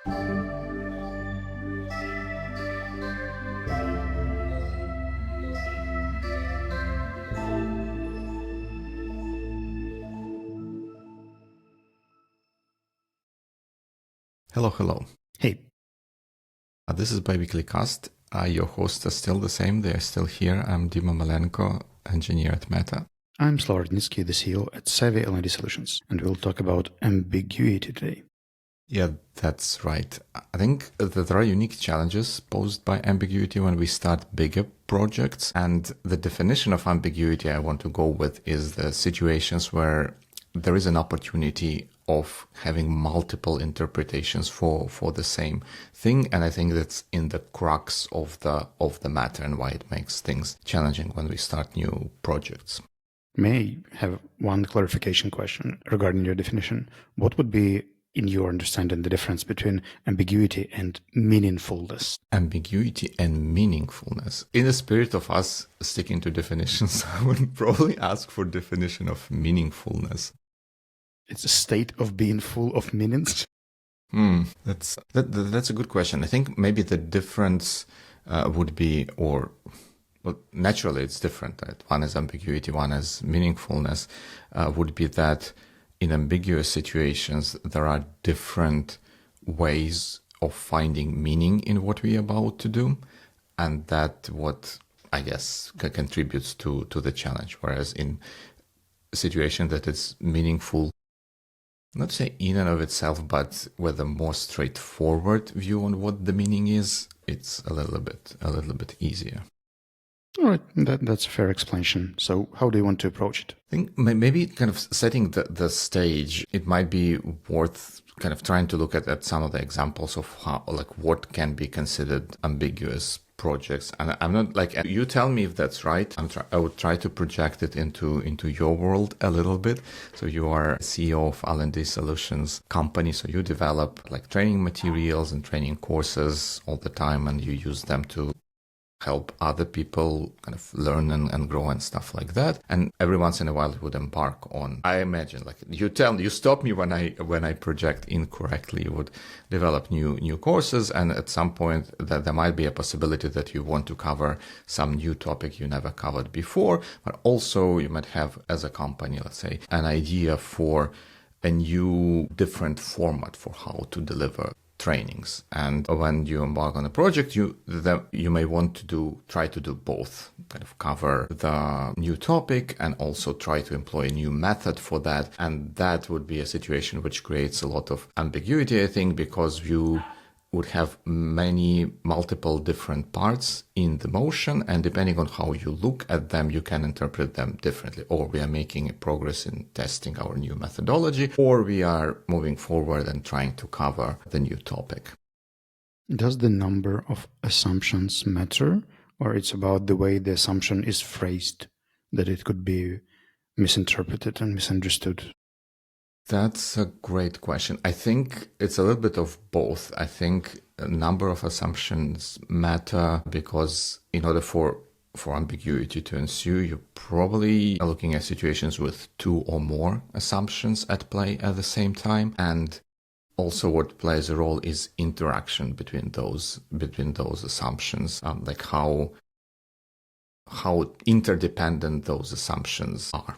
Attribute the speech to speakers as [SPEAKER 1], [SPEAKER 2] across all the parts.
[SPEAKER 1] Hello, hello.
[SPEAKER 2] Hey.
[SPEAKER 1] This is Biweeklycast. Your hosts are still the same. They are still here. I'm Dima Malenko, engineer at Meta.
[SPEAKER 2] I'm Slava, the CEO at Savvy LED Solutions, and we'll talk about ambiguity today.
[SPEAKER 1] Yeah, that's right. I think that there are unique challenges posed by ambiguity when we start bigger projects. And the definition of ambiguity I want to go with is the situations where there is an opportunity of having multiple interpretations for the same thing. And I think that's in the crux of the matter and why it makes things challenging when we start new projects.
[SPEAKER 2] May I have one clarification question regarding your definition? What would be, in your understanding, the difference between ambiguity and meaningfulness?
[SPEAKER 1] Ambiguity and meaningfulness. In the spirit of us sticking to definitions, I would probably ask for definition of meaningfulness.
[SPEAKER 2] It's a state of being full of meanings?
[SPEAKER 1] That's a good question. I think maybe the difference would be, well, naturally it's different. Right? One is ambiguity, one is meaningfulness, would be that in ambiguous situations, there are different ways of finding meaning in what we are about to do. And that what, I guess, contributes to the challenge. Whereas in a situation that is meaningful, not to say in and of itself, but with a more straightforward view on what the meaning is, it's a little bit easier.
[SPEAKER 2] All right, that's a fair explanation. So how do you want to approach it?
[SPEAKER 1] I think maybe kind of setting the stage, it might be worth kind of trying to look at some of the examples of how, like, what can be considered ambiguous projects. And I'm not like, you tell me if that's right. I would try to project it into your world a little bit. So you are CEO of L&D Solutions company. So you develop like training materials and training courses all the time, and you use them to help other people kind of learn and grow and stuff like that. And every once in a while it would embark on, I imagine, like you stop me when I project incorrectly, you would develop new courses. And at some point that there might be a possibility that you want to cover some new topic you never covered before, but also you might have as a company, let's say, an idea for a new different format for how to deliver trainings. And when you embark on a project, you may want to try to do both, kind of cover the new topic and also try to employ a new method for that. And that would be a situation which creates a lot of ambiguity, I think, because you would have multiple different parts in the motion, and depending on how you look at them, you can interpret them differently. Or we are making a progress in testing our new methodology, or we are moving forward and trying to cover the new topic.
[SPEAKER 2] Does the number of assumptions matter, or it's about the way the assumption is phrased, that it could be misinterpreted and misunderstood?
[SPEAKER 1] That's a great question. I think it's a little bit of both. I think a number of assumptions matter because in order for ambiguity to ensue, you probably are looking at situations with two or more assumptions at play at the same time. And also what plays a role is interaction between those assumptions, like how interdependent those assumptions are.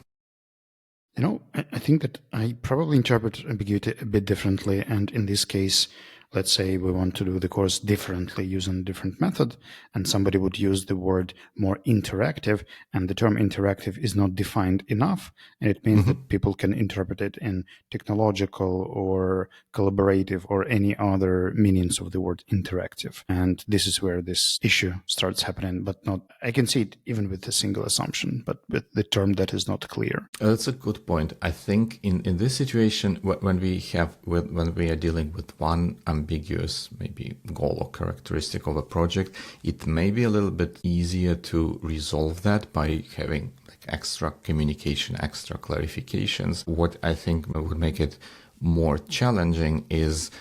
[SPEAKER 2] You know, I think that I probably interpret ambiguity a bit differently. And in this case, let's say we want to do the course differently using a different method, and somebody would use the word more interactive, and the term interactive is not defined enough. And it means that people can interpret it in technological or collaborative or any other meanings of the word interactive. And this is where this issue starts happening, but not, I can see it even with a single assumption, but with the term that is not clear.
[SPEAKER 1] That's a good point. I think in this situation, when we are dealing with one ambiguous maybe goal or characteristic of a project, it may be a little bit easier to resolve that by having like extra communication, extra clarifications. What I think would make it more challenging is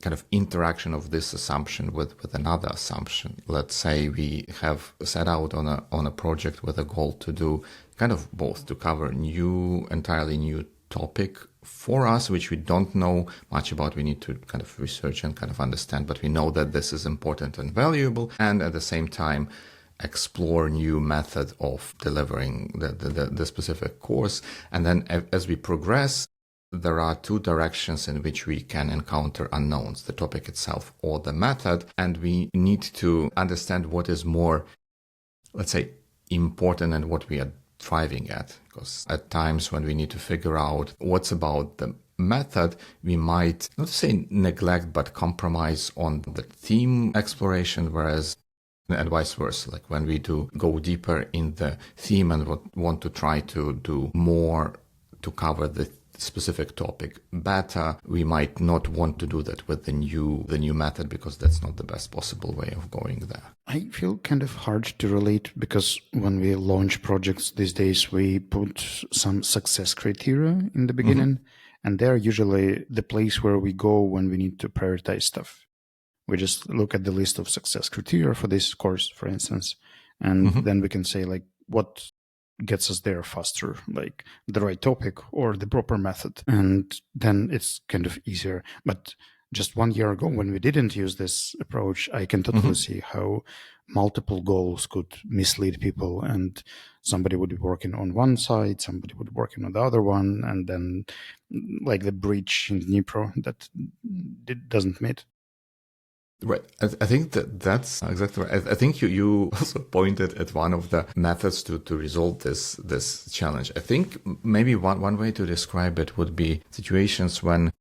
[SPEAKER 1] kind of interaction of this assumption with another assumption. Let's say we have set out on a project with a goal to do kind of both, to cover entirely new topic for us, which we don't know much about. We need to kind of research and kind of understand, but we know that this is important and valuable. And at the same time, explore new method of delivering the specific course. And then as we progress, there are two directions in which we can encounter unknowns, the topic itself or the method. And we need to understand what is more, let's say, important and what we are driving at. Because at times when we need to figure out what's about the method, we might not say neglect, but compromise on the theme exploration, whereas and vice versa. Like when we do go deeper in the theme and want to try to do more to cover the specific topic better, we might not want to do that with the new method, because that's not the best possible way of going there.
[SPEAKER 2] I feel kind of hard to relate, because when we launch projects these days, we put some success criteria in the beginning, and they're usually the place where we go when we need to prioritize stuff. We just look at the list of success criteria for this course, for instance, and then we can say, like, what gets us there faster, like the right topic or the proper method. And then it's kind of easier. But just 1 year ago, when we didn't use this approach, I can totally see how multiple goals could mislead people, and somebody would be working on one side, somebody would be working on the other one, and then like the bridge in Dnipro that doesn't meet.
[SPEAKER 1] Right. I think that's exactly right. I think you also pointed at one of the methods to resolve this challenge. I think maybe one way to describe it would be situations when,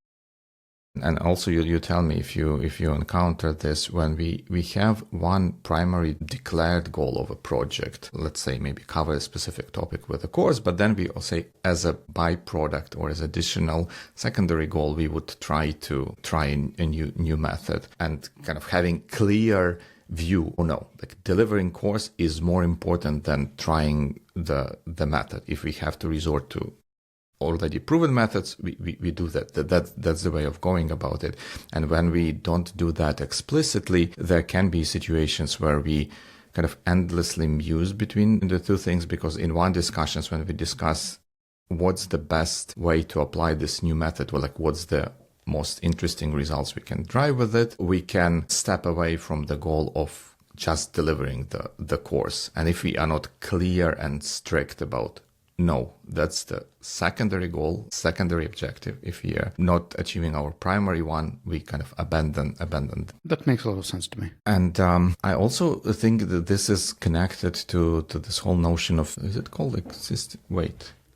[SPEAKER 1] and also you tell me if you encounter this, when we have one primary declared goal of a project, let's say maybe cover a specific topic with a course, but then we also say as a byproduct or as additional secondary goal, we would try a new method, and kind of having clear view, like delivering course is more important than trying the method. If we have to resort to already proven methods, we do that. That's the way of going about it. And when we don't do that explicitly, there can be situations where we kind of endlessly muse between the two things, because in one discussions, when we discuss what's the best way to apply this new method, or like what's the most interesting results we can drive with it, we can step away from the goal of just delivering the course. And if we are not clear and strict about, no, that's the secondary goal, secondary objective. If we are not achieving our primary one, we kind of abandon.
[SPEAKER 2] That makes a lot of sense to me.
[SPEAKER 1] And I also think that this is connected to this whole notion of, is it called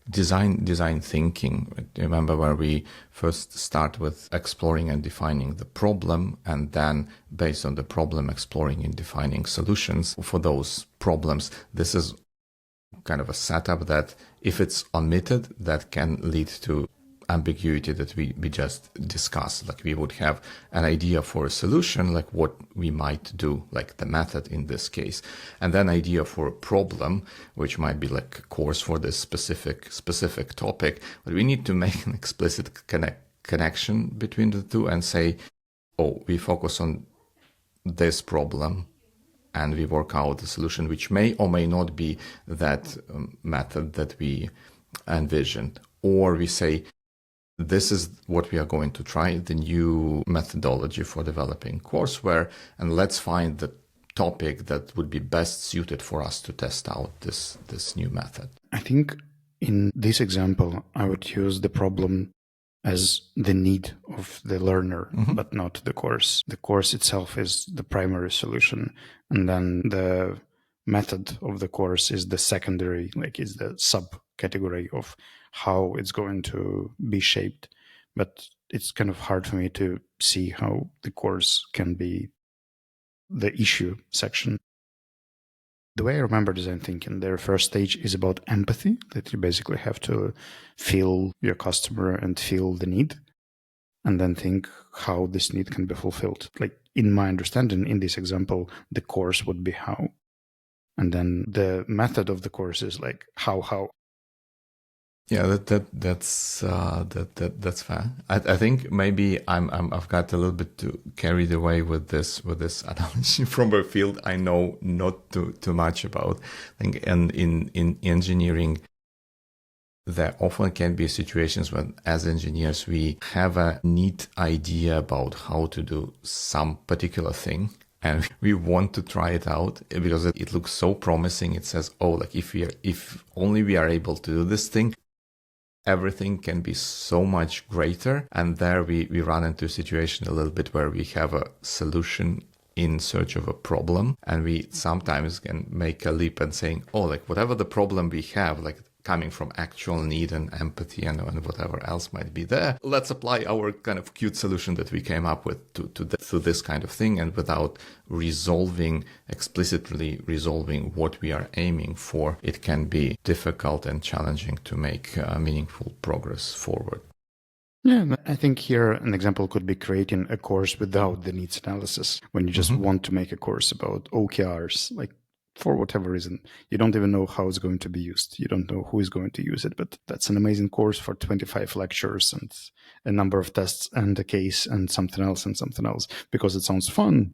[SPEAKER 1] design thinking? Remember where we first start with exploring and defining the problem, and then based on the problem, exploring and defining solutions for those problems. This is kind of a setup that if it's omitted, that can lead to ambiguity that we just discussed. Like we would have an idea for a solution, like what we might do, like the method in this case, and then idea for a problem, which might be like a course for this specific topic. But we need to make an explicit connection between the two and say, oh, we focus on this problem and we work out the solution, which may or may not be that method that we envisioned. Or we say, this is what we are going to try, the new methodology for developing courseware, and let's find the topic that would be best suited for us to test out this new method.
[SPEAKER 2] I think in this example, I would use the problem as the need of the learner, but not the course. The course itself is the primary solution, and then the method of the course is the secondary, like is the subcategory of how it's going to be shaped. But it's kind of hard for me to see how the course can be the issue section. The way I remember design thinking, their first stage is about empathy, that you basically have to feel your customer and feel the need, and then think how this need can be fulfilled. Like in my understanding, in this example, the course would be how. And then the method of the course is like how.
[SPEAKER 1] Yeah, that's fair. I think maybe I've got a little bit too carried away with this analogy from a field I know not too much about. I think in engineering, there often can be situations when, as engineers, we have a neat idea about how to do some particular thing. And we want to try it out because it looks so promising. It says, oh, like if only we are able to do this thing, everything can be so much greater. And there we run into a situation a little bit where we have a solution in search of a problem. And we sometimes can make a leap and saying, oh, like whatever the problem we have, like coming from actual need and empathy and whatever else might be there, let's apply our kind of cute solution that we came up with to this kind of thing. And without explicitly resolving what we are aiming for, it can be difficult and challenging to make meaningful progress forward.
[SPEAKER 2] Yeah, I think here an example could be creating a course without the needs analysis. When you just want to make a course about OKRs, like for whatever reason, you don't even know how it's going to be used. You don't know who is going to use it, but that's an amazing course for 25 lectures and a number of tests and a case and something else because it sounds fun.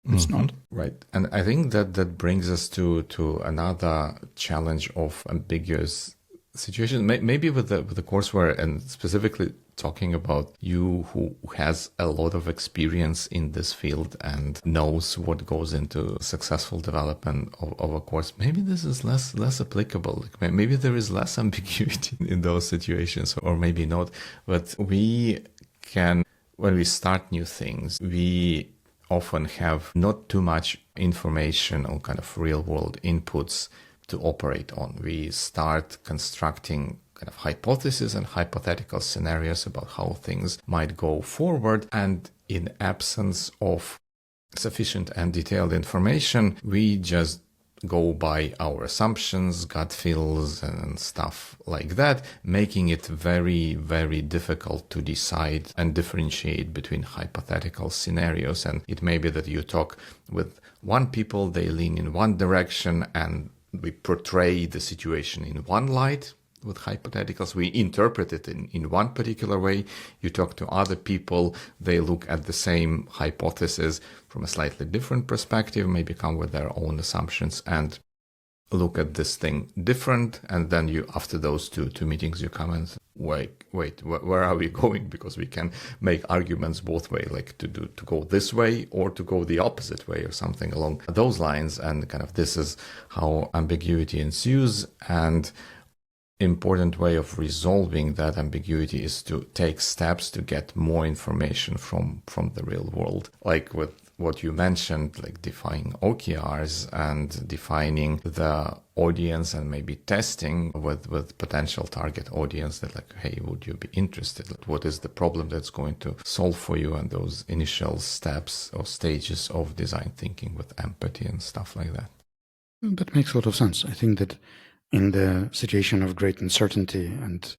[SPEAKER 2] It's not.
[SPEAKER 1] Right. And I think that brings us to another challenge of ambiguous situations, maybe with the courseware, and specifically talking about you who has a lot of experience in this field and knows what goes into successful development of a course. Maybe this is less applicable. Like maybe there is less ambiguity in those situations, or maybe not. But we can, when we start new things, we often have not too much information or kind of real world inputs to operate on. We start constructing kind of hypotheses and hypothetical scenarios about how things might go forward. And in absence of sufficient and detailed information, we just go by our assumptions, gut feels, and stuff like that, making it very, very difficult to decide and differentiate between hypothetical scenarios. And it may be that you talk with one people, they lean in one direction, and we portray the situation in one light with hypotheticals. We interpret it in one particular way. You talk to other people, they look at the same hypothesis from a slightly different perspective, maybe come with their own assumptions and look at this thing different. And then you, after those two meetings, you come and say, wait, where are we going? Because we can make arguments both ways, like to go this way or to go the opposite way or something along those lines. And kind of this is how ambiguity ensues. And important way of resolving that ambiguity is to take steps to get more information from the real world, like with what you mentioned, like defining OKRs and defining the audience and maybe testing with potential target audience that like, hey, would you be interested? What is the problem that's going to solve for you? And those initial steps or stages of design thinking with empathy and stuff like that.
[SPEAKER 2] That makes a lot of sense. I think that in the situation of great uncertainty and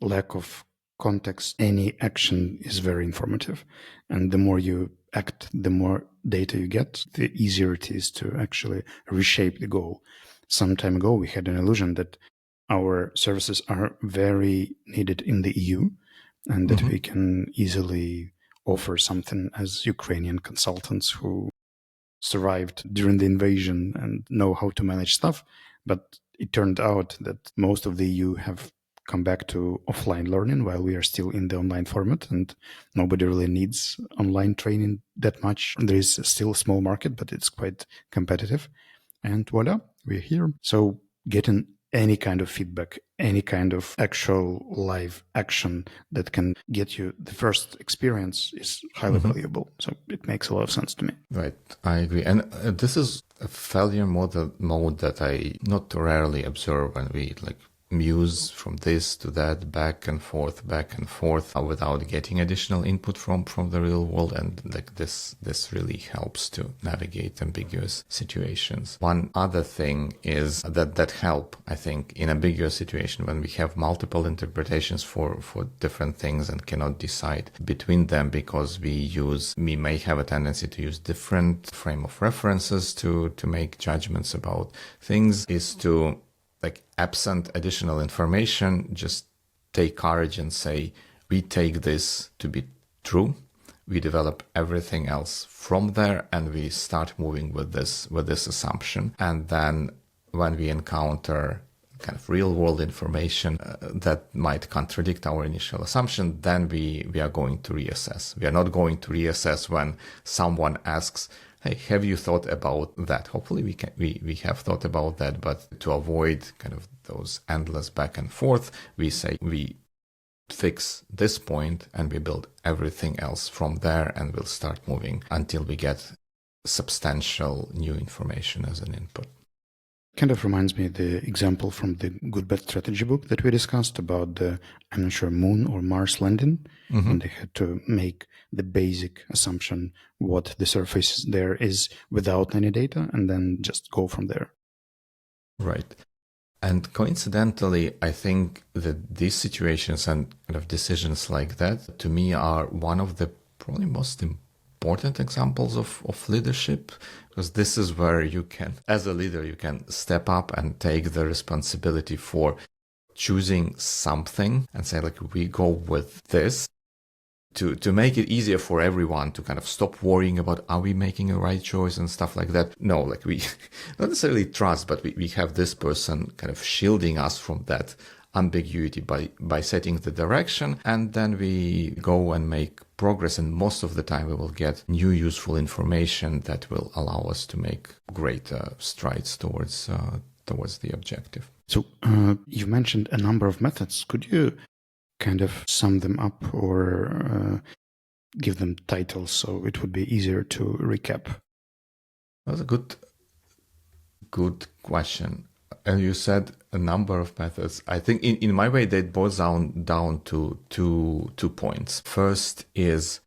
[SPEAKER 2] lack of context, any action is very informative. And the more you act, the more data you get, the easier it is to actually reshape the goal. Some time ago, we had an illusion that our services are very needed in the EU and that we can easily offer something as Ukrainian consultants who survived during the invasion and know how to manage stuff. But it turned out that most of the EU have come back to offline learning while we are still in the online format, and nobody really needs online training that much. There is still a small market, but it's quite competitive. And voila, we're here. So getting any kind of feedback, any kind of actual live action that can get you the first experience is highly valuable. So it makes a lot of sense to me.
[SPEAKER 1] Right, I agree. And this is a failure mode that I not rarely observe when we like muse from this to that, back and forth, without getting additional input from the real world. And like this really helps to navigate ambiguous situations. One other thing is that help, I think, in ambiguous situation when we have multiple interpretations for different things and cannot decide between them because we may have a tendency to use different frame of references to make judgments about things, is to, like, absent additional information, just take courage and say, we take this to be true. We develop everything else from there and we start moving with this assumption. And then when we encounter kind of real world information that might contradict our initial assumption, then we are going to reassess. We are not going to reassess when someone asks, hey, have you thought about that? Hopefully we have thought about that, but to avoid kind of those endless back and forth, we say we fix this point and we build everything else from there, and we'll start moving until we get substantial new information as an input.
[SPEAKER 2] Kind of reminds me of the example from the Good Bad Strategy book that we discussed about the, I'm not sure, Moon or Mars landing, when they had to make the basic assumption what the surface there is without any data, and then just go from there.
[SPEAKER 1] Right. And coincidentally, I think that these situations and kind of decisions like that, to me, are one of the probably most important examples of leadership, because this is where you can, as a leader, you can step up and take the responsibility for choosing something and say, like, we go with this. To make it easier for everyone to kind of stop worrying about, are we making a right choice and stuff like that? No, like we not necessarily trust, but we have this person kind of shielding us from that ambiguity by setting the direction, and then we go and make progress, and most of the time we will get new useful information that will allow us to make greater strides towards the objective.
[SPEAKER 2] So you mentioned a number of methods. Could you kind of sum them up or give them titles so it would be easier to recap?
[SPEAKER 1] That was a good question. And you said a number of methods. I think in my way, they boil down to two points. First is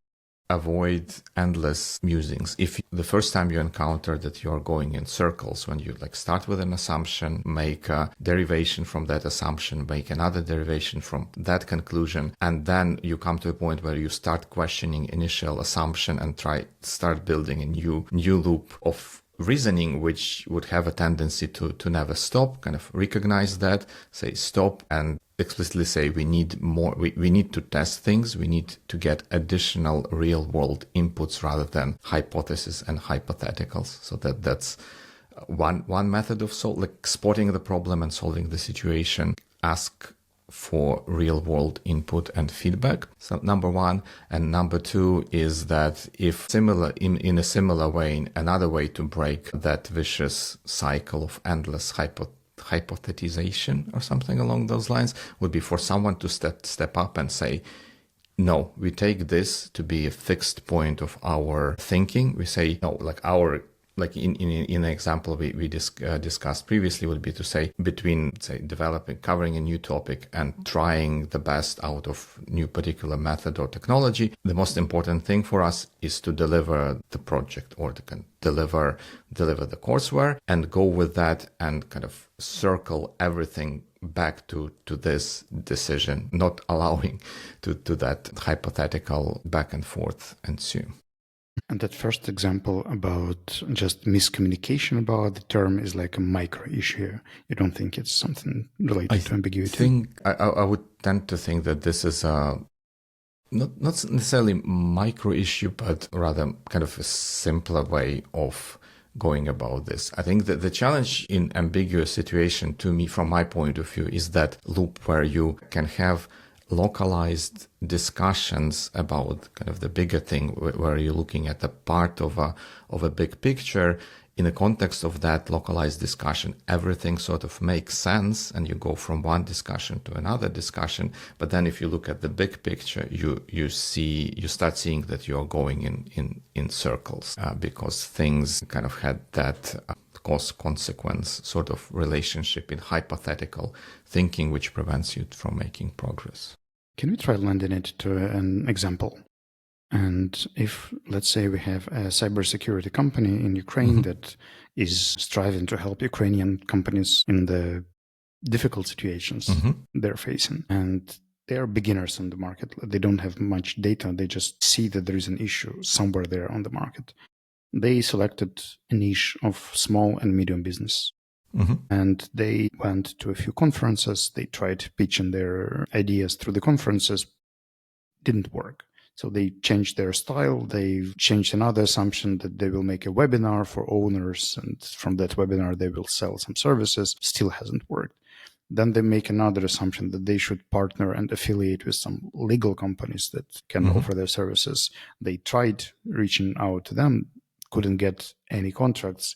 [SPEAKER 1] avoid endless musings. If the first time you encounter that you're going in circles, when you like start with an assumption, make a derivation from that assumption, make another derivation from that conclusion, and then you come to a point where you start questioning initial assumption and start building a new loop of reasoning, which would have a tendency to never stop. Kind of recognize that, say stop, and explicitly say we need more, we need to test things, we need to get additional real world inputs rather than hypotheses and hypotheticals. So that's one method of like spotting the problem and solving the situation. Ask for real world input and feedback. So number one. And number two is that if similar in a similar way, another way to break that vicious cycle of endless hypothetization or something along those lines would be for someone to step up and say, no, we take this to be a fixed point of our thinking. We say, no, like in an example we discussed previously would be to say, between, say, covering a new topic and trying the best out of new particular method or technology, the most important thing for us is to deliver the project or to deliver the courseware, and go with that and kind of circle everything back to this decision, not allowing to that hypothetical back and forth ensue.
[SPEAKER 2] And that first example about just miscommunication about the term is like a micro issue. You don't think it's something related to ambiguity?
[SPEAKER 1] I would tend to think that this is a not necessarily micro issue, but rather kind of a simpler way of going about this. I think that the challenge in ambiguous situation, to me, from my point of view, is that loop where you can have localized discussions about kind of the bigger thing, where you're looking at a part of a big picture. In the context of that localized discussion, everything sort of makes sense, and you go from one discussion to another discussion. But then if you look at the big picture, you start seeing that you're going in circles, because things kind of had that cause-consequence sort of relationship in hypothetical thinking, which prevents you from making progress.
[SPEAKER 2] Can we try lending it to an example? And if, let's say, we have a cybersecurity company in Ukraine that is striving to help Ukrainian companies in the difficult situations they're facing, and they are beginners on the market. They don't have much data. They just see that there is an issue somewhere there on the market. They selected a niche of small and medium business. And they went to a few conferences. They tried pitching their ideas through the conferences. Didn't work. So they changed their style. They changed another assumption that they will make a webinar for owners, and from that webinar they will sell some services. Still hasn't worked. Then they make another assumption that they should partner and affiliate with some legal companies that can offer their services. They tried reaching out to them, couldn't get any contracts,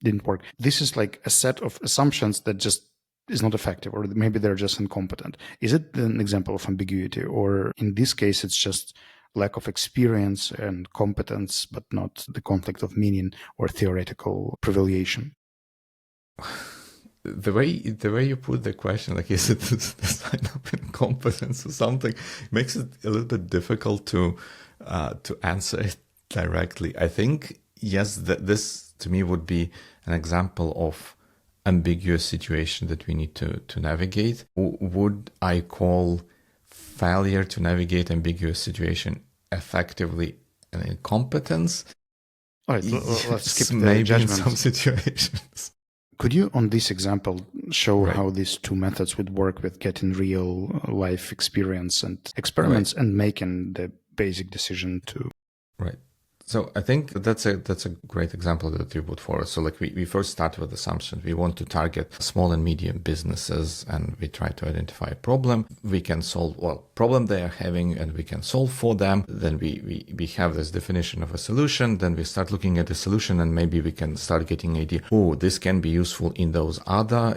[SPEAKER 2] didn't work. This is like a set of assumptions that just is not effective, or maybe they're just incompetent. Is it an example of ambiguity, or in this case, it's just lack of experience and competence, but not the conflict of meaning or theoretical prevarication?
[SPEAKER 1] The way you put the question, like, is it the sign of incompetence or something, makes it a little bit difficult to answer it directly. I think, yes, this to me would be an example of ambiguous situation that we need to navigate. Would I call failure to navigate ambiguous situation effectively an incompetence?
[SPEAKER 2] All right, let's skip the
[SPEAKER 1] maybe
[SPEAKER 2] judgment.
[SPEAKER 1] in some situations.
[SPEAKER 2] Could you, on this example, show how these two methods would work with getting real life experience and experiments and making the basic decision to?
[SPEAKER 1] Right. So I think that's a great example that you put forward. So like we first start with assumptions. We want to target small and medium businesses, and we try to identify a problem we can solve, problem they are having, and we can solve for them. Then we have this definition of a solution. Then we start looking at the solution, and maybe we can start getting idea. Oh, this can be useful in those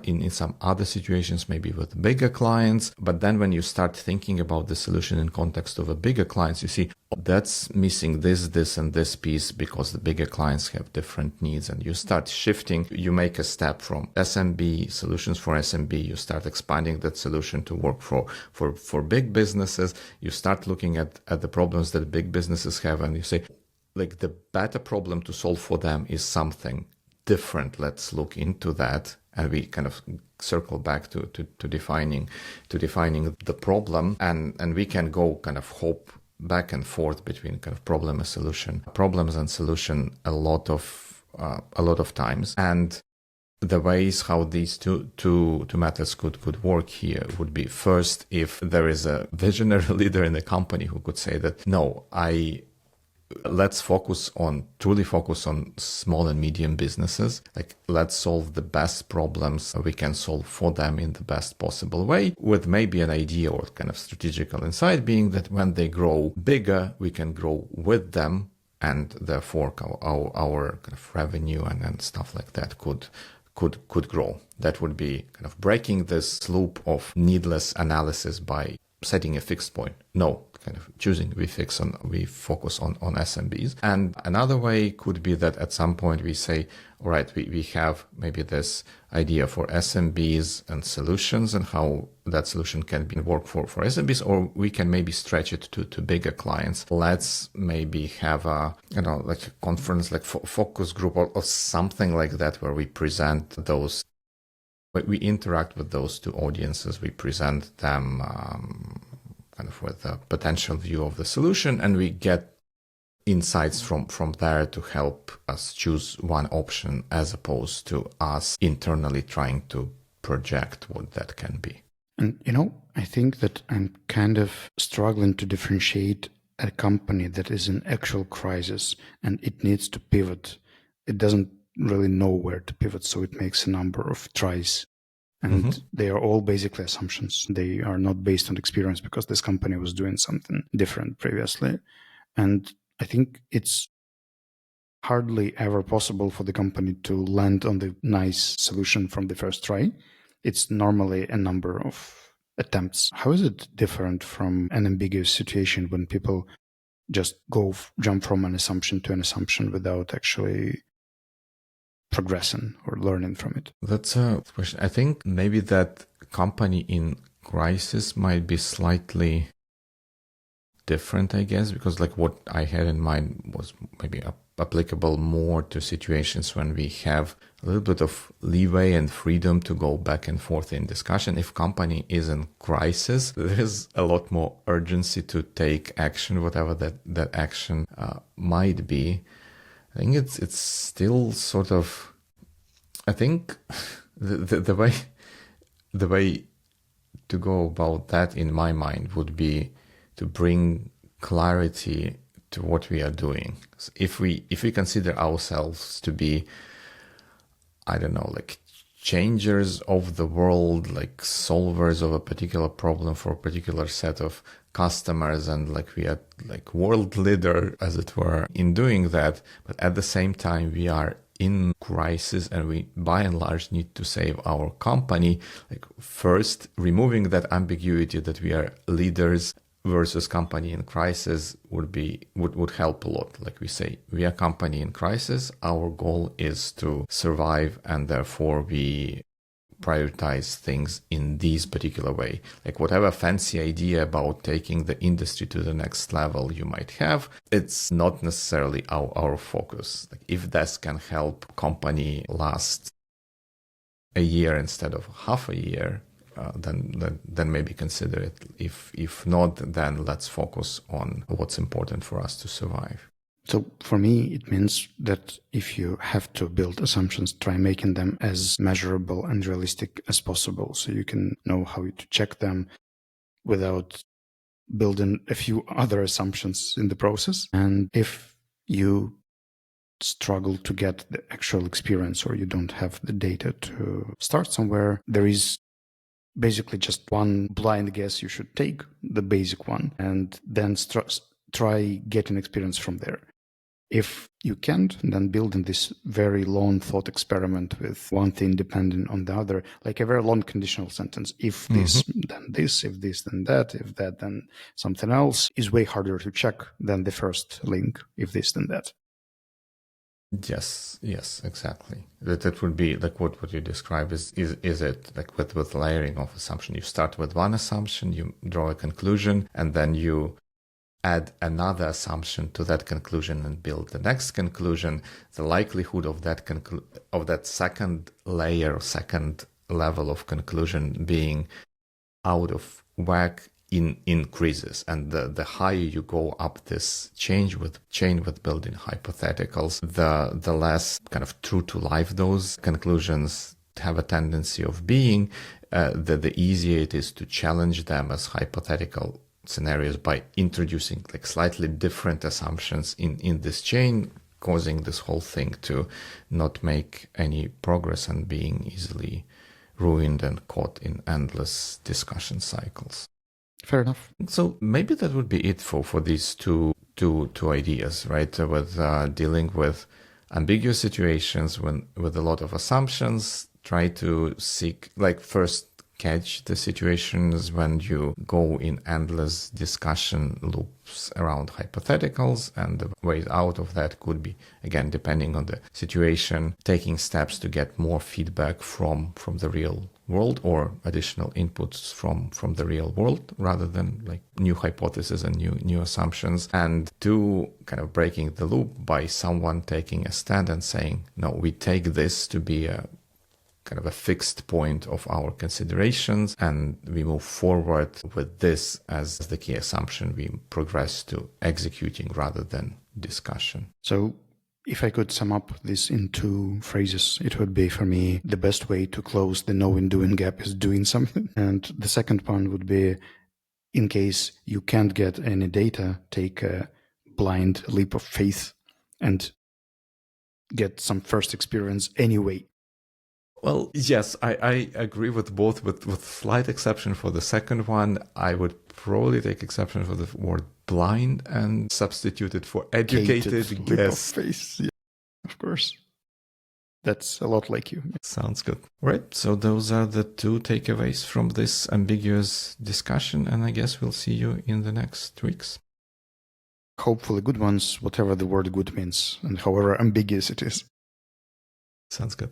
[SPEAKER 1] in some other situations, maybe with bigger clients. But then when you start thinking about the solution in context of a bigger clients, you see, that's missing this, and this piece because the bigger clients have different needs, and you start shifting. You make a step from SMB solutions for SMB. You start expanding that solution to work for big businesses. You start looking at the problems that big businesses have, and you say, like, the better problem to solve for them is something different. Let's look into that. And we kind of circle back to defining the problem, and we can go kind of hop back and forth between kind of problems and solution a lot of times. And the ways how these two methods could work here would be, first, if there is a visionary leader in the company who could say that, no, let's truly focus on small and medium businesses. Like, let's solve the best problems we can solve for them in the best possible way, with maybe an idea or kind of strategical insight being that when they grow bigger, we can grow with them, and therefore our kind of revenue and stuff like that could grow. That would be kind of breaking this loop of needless analysis by setting a fixed point. No, kind of choosing we focus on SMBs. And another way could be that at some point we say, all right, we have maybe this idea for SMBs and solutions and how that solution can work for SMBs, or we can maybe stretch it to bigger clients. Let's maybe have like a conference, like focus group or something like that, where we present those. We interact with those two audiences. We present them kind of with a potential view of the solution, and we get insights from there to help us choose one option, as opposed to us internally trying to project what that can be.
[SPEAKER 2] And, I think that I'm kind of struggling to differentiate a company that is in actual crisis and it needs to pivot. It doesn't really know where to pivot, so it makes a number of tries. And they are all basically assumptions. They are not based on experience, because this company was doing something different previously. And I think it's hardly ever possible for the company to land on the nice solution from the first try. It's normally a number of attempts. How is it different from an ambiguous situation when people just jump from an assumption to an assumption without actually progressing or learning from it?
[SPEAKER 1] That's a question. I think maybe that company in crisis might be slightly different, I guess, because like what I had in mind was maybe applicable more to situations when we have a little bit of leeway and freedom to go back and forth in discussion. If company is in crisis, there is a lot more urgency to take action, whatever that action might be. I think it's still sort of, I think the way to go about that in my mind would be to bring clarity to what we are doing. So if we consider ourselves to be, I don't know, like changers of the world, like solvers of a particular problem for a particular set of customers, and like we are like world leader, as it were, in doing that. But at the same time, we are in crisis, and we by and large need to save our company. Like first, removing that ambiguity that we are leaders versus company in crisis would help a lot. Like we say, we are company in crisis. Our goal is to survive, and therefore we prioritize things in this particular way. Like whatever fancy idea about taking the industry to the next level you might have, it's not necessarily our focus. Like if this can help company last a year instead of half a year, then maybe consider it. If not, then let's focus on what's important for us to survive.
[SPEAKER 2] So for me, it means that if you have to build assumptions, try making them as measurable and realistic as possible, so you can know how to check them without building a few other assumptions in the process. And if you struggle to get the actual experience, or you don't have the data to start somewhere, there is basically just one blind guess you should take, the basic one, and then try getting experience from there. If you can't, then building this very long thought experiment with one thing depending on the other, like a very long conditional sentence. If this, then this, if this, then that, if that, then something else, is way harder to check than the first link, if this, then that.
[SPEAKER 1] Yes, exactly. That would be like what you describe is it like with layering of assumption. You start with one assumption, you draw a conclusion, and then you add another assumption to that conclusion and build the next conclusion. The likelihood of that second layer, second level of conclusion being out of whack increases, and the higher you go up this chain with building hypotheticals, the less kind of true to life those conclusions have a tendency of being. The easier it is to challenge them as hypothetical scenarios by introducing like slightly different assumptions in this chain, causing this whole thing to not make any progress and being easily ruined and caught in endless discussion cycles.
[SPEAKER 2] Fair enough.
[SPEAKER 1] So maybe that would be it for these two ideas, right? With dealing with ambiguous situations with a lot of assumptions, try to seek, like, first catch the situations when you go in endless discussion loops around hypotheticals, and the ways out of that could be, again, depending on the situation, taking steps to get more feedback from the real world, or additional inputs from the real world, rather than like new hypotheses and new assumptions. And two, kind of breaking the loop by someone taking a stand and saying, no, we take this to be a kind of a fixed point of our considerations, and we move forward with this as the key assumption. We progress to executing rather than discussion.
[SPEAKER 2] So if I could sum up this in two phrases, it would be, for me, the best way to close the knowing-doing gap is doing something. And the second one would be, in case you can't get any data, take a blind leap of faith and get some first experience anyway.
[SPEAKER 1] Well, yes, I agree with both, with slight exception for the second one. I would probably take exception for the word blind and substitute it for educated guess.
[SPEAKER 2] Face. Yeah, of course. That's a lot like you.
[SPEAKER 1] Sounds good. Right. So those are the two takeaways from this ambiguous discussion, and I guess we'll see you in the next weeks.
[SPEAKER 2] Hopefully good ones, whatever the word good means, and however ambiguous it is.
[SPEAKER 1] Sounds good.